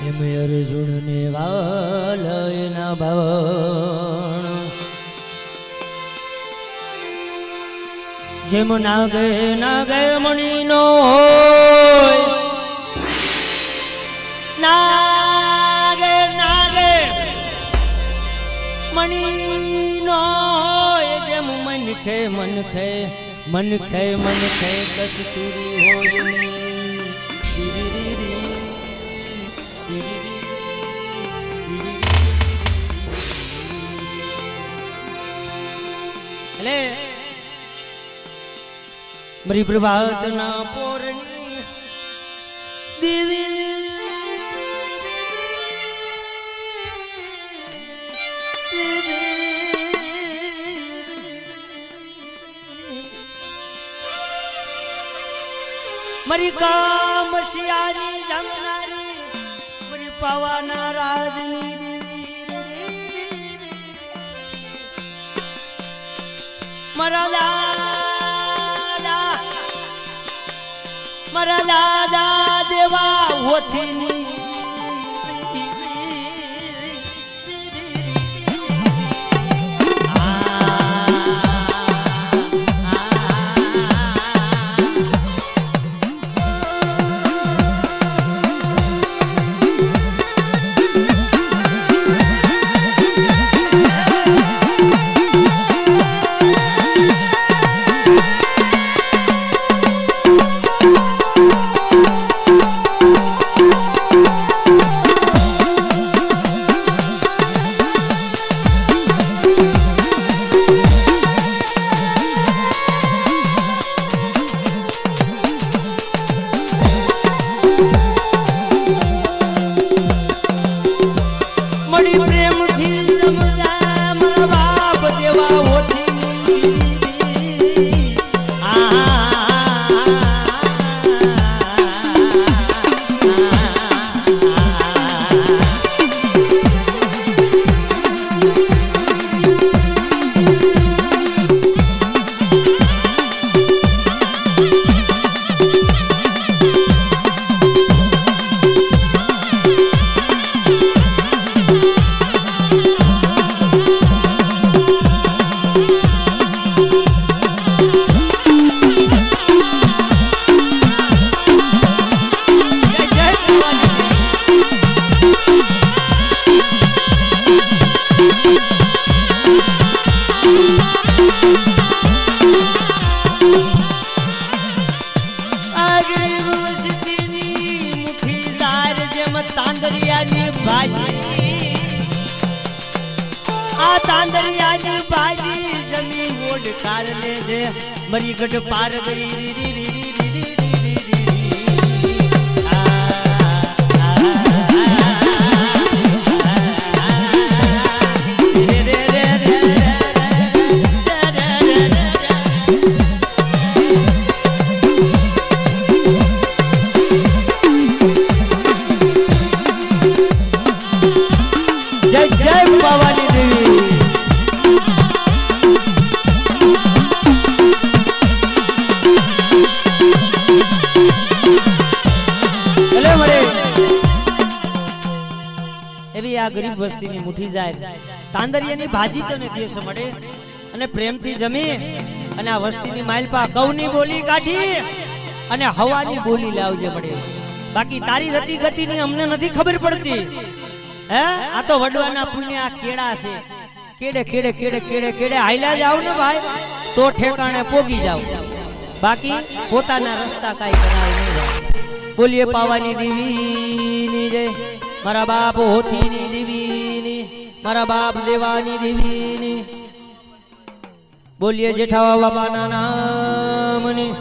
એમ અર્જુન ને વાલયના ભાવણ જેમ નાગે નાગે મણીનો હોય નાગે નાગે મણીનો હોય જેમ મનખે મનખે મનખે મનખે કસ્તુરી હોય એટલે મરી પ્રભાત ના પોરની દીદી મરી કામ શિયારી જમનારી મરી પાવાના રાજની મારા દાદા દેવા હોથીની मरी गढ़ पार गई जय जय भवानी देवी गरीब वस्ती ની મુઠી જાય તાંદરિયાની ભાજી તને દિવસ મળે અને પ્રેમથી જમી અને આ વસ્તીની માલપા કૌની બોલી કાઢી અને હવાની બોલી લાવજે મળે બાકી તારી રતી ગતિની અમને નથી ખબર પડતી હે આ તો વડવાના પુણ્ય આ કેડા છે કેડે કેડે કેડે કેડે કેડે હાલ્યા જાવ ને ભાઈ તો ઠેકાણે પોગી જાવ બાકી પોતાના રસ્તા કાઈ કરાય નહીં બોલીએ પાવાની દેવીની જય મારા બાપ હોથીની દેવીની મારા બાપ દેવાની દેવીની બોલીએ જેઠાવા બાપાના નામની